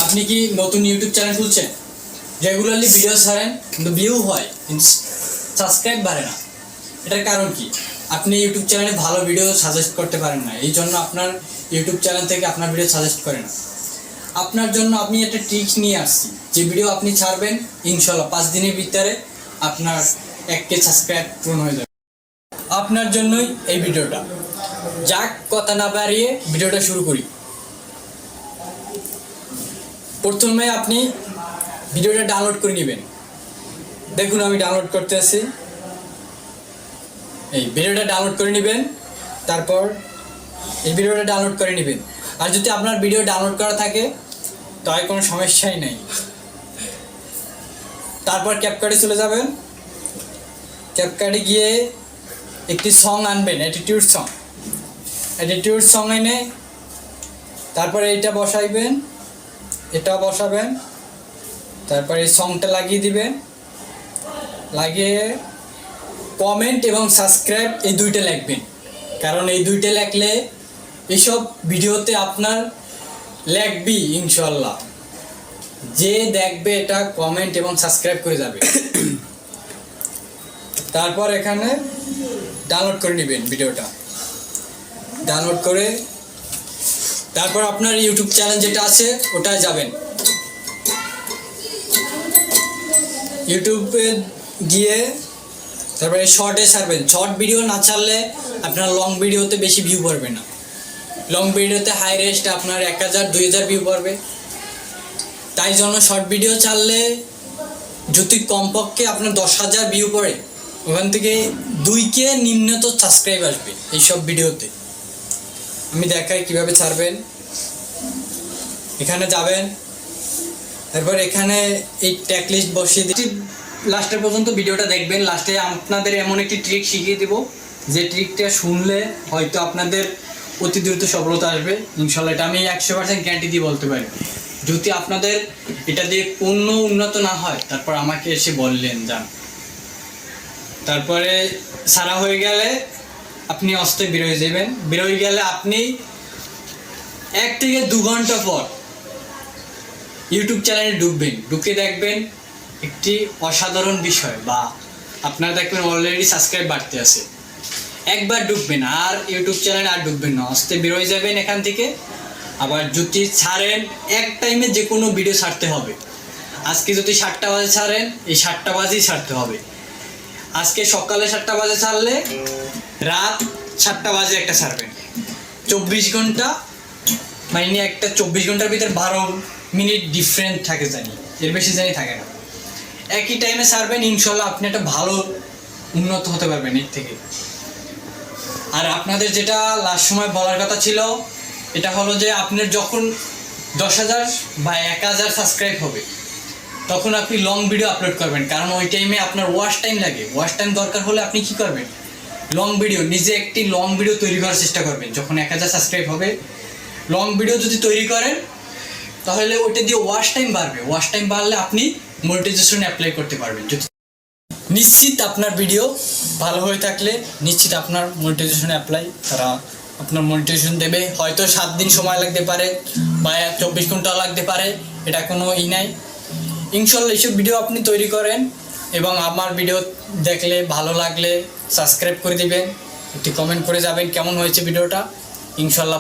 আপনি কি নতুন ইউটিউব চ্যানেল খুলছেন, রেগুলারলি ভিডিও ছাড়েন কিন্তু ভিউ হয় কিন্তু সাবস্ক্রাইব বাড়ে না? এটার কারণ কি? আপনি ইউটিউব চ্যানেলে ভালো ভিডিও সাজেস্ট করতে পারেন না, এই জন্য আপনার ইউটিউব চ্যানেল থেকে আপনার ভিডিও সাজেস্ট করে না। আপনার জন্য আমি একটা ট্রিক্স নিয়ে আসছি, যে ভিডিও আপনি ছাড়বেন ইনশাল্লাহ 5 দিনের ভিতরে আপনার 1K সাবস্ক্রাইব পূরণ হয়ে যাবে। আপনার জন্যই এই ভিডিওটা। যাক, কথা না বাড়িয়ে ভিডিওটা শুরু করি। প্রথমে আপনি ভিডিওটা ডাউনলোড করে নেবেন। দেখুন আমি ডাউনলোড করতে আসি। এই ভিডিওটা ডাউনলোড করে নেবেন, তারপর এই ভিডিওটা ডাউনলোড করে নেবেন। আর যদি আপনার ভিডিও ডাউনলোড করা থাকে তাই কোনো সমস্যাই নেই। তারপর ক্যাপকাটে চলে যাবেন। ক্যাপকাটে গিয়ে একটি সং আনবেন, অ্যাটিটিউড সং এনে তারপরে এইটা বসাইবেন, এটা বসাবেন, তারপরে এই সংটা লাগিয়ে দিবেন। লাগিয়ে কমেন্ট এবং সাবস্ক্রাইব এই দুইটা লিখবেন, কারণ এই দুইটা লিখলে এইসব ভিডিওতে আপনার লিখবি ইনশাল্লাহ। যে দেখবে এটা কমেন্ট এবং সাবস্ক্রাইব করে যাবে। তারপর এখানে ডাউনলোড করে নেবেন ভিডিওটা। ডাউনলোড করে তারপর আপনার ইউটিউব চ্যানেল যেটা আছে ওটায় যাবেন। ইউটিউবে গিয়ে তারপরে শর্টে ছাড়বেন। শর্ট ভিডিও না ছাড়লে আপনার লং ভিডিওতে বেশি ভিউ পড়বে না। লং ভিডিওতে হাই রেস্ট আপনার 1000-2000 ভিউ পড়বে। তাই জন্য শর্ট ভিডিও ছাড়লে যদি কমপক্ষে আপনার 10,000 ভিউ পড়ে, ওখান থেকে 2K নিম্নত সাবস্ক্রাইব আসবে এইসব ভিডিওতে। আমি দেখাই কিভাবে ছাড়বেন। এখানে যাবেন, তারপর এখানে এই ট্যাগ লিস্ট বসিয়ে দিচ্ছি। লাস্টের পর্যন্ত ভিডিওটা দেখবেন। লাস্টে আপনাদের এমন একটি ট্রিক শিখিয়ে দেব, যে ট্রিকটা শুনলে হয়তো আপনাদের অতি দ্রুত সফলতা আসবে ইনশাল্লাহ। এটা আমি 100% গ্যারান্টি দিয়ে বলতে পারি। যদি আপনাদের এটা দিয়ে কোনো উন্নত না হয় তারপর আমাকে এসে বললেন যান। তারপরে সারা হয়ে গেলে আপনি অস্তে বেরোয় যাবেন। বেরোয় গেলে আপনি 1 থেকে 2 ঘন্টা পর ইউটিউব চ্যানেলে ঢুকবেন। ঢুকে দেখবেন একটি অসাধারণ বিষয়, বা আপনারা দেখবেন অলরেডি সাবস্ক্রাইব বাড়তে আছে। একবার ঢুকবেন আর ইউটিউব চ্যানেলে আর ঢুকবেন না, আস্তে বেরোয় যাবেন এখান থেকে। আবার যদি ছাড়েন, এক টাইমে যে কোনো ভিডিও ছাড়তে হবে। আজকে যদি 7টা বাজে ছাড়েন, এই 7টা বাজেই ছাড়তে হবে। আজকে সকালে 7টা বাজে ছাড়লে রাত 7টা বাজে একটা ছাড়বেন। 24 ঘন্টা মানে একটা 24 ঘন্টার ভিতরে 12 মিনিট ডিফারেন্ট থাকে, জানি এর বেশি জানি থাকে না। একই টাইমে ছাড়বেন, ইনশাল্লাহ আপনি একটা ভালো উন্নত হতে পারবেন এর থেকে। আর আপনাদের যেটা লাস্ট সময় বলার কথা ছিল, এটা হলো যে আপনার যখন 10,000 বা 1,000 সাবস্ক্রাইব হবে তখন আপনি লং ভিডিও আপলোড করবেন, কারণ ওই টাইমে আপনার ওয়াচ টাইম লাগে। ওয়াচ টাইম দরকার হলে আপনি কি করবেন, লং ভিডিও, নিজে একটি লং ভিডিও তৈরি করার চেষ্টা করবেন। যখন 1,000 সাবস্ক্রাইব হবে, লং ভিডিও যদি তৈরি করেন তাহলে ওইটা দিয়ে ওয়াচ টাইম বাড়বে। ওয়াচ টাইম বাড়লে আপনি মনিটাইজেশন অ্যাপ্লাই করতে পারবেন। যদি নিশ্চিত আপনার ভিডিও ভালো হয়ে থাকলে নিশ্চিত আপনার মনিটাইজেশন অ্যাপ্লাই, তারা আপনার মনিটাইজেশন দেবে। হয়তো 7 দিন সময় লাগতে পারে বা 24 ঘন্টা লাগতে পারে, এটা কোনো নাই। ইনশাল্লাহ এইসব ভিডিও আপনি তৈরি করেন এবং আমার ভিডিও দেখলে ভালো লাগলে সাবস্ক্রাইব করে দিবেন, একটি কমেন্ট করে যাবেন কেমন হয়েছে ভিডিওটা। ইনশাল্লাহ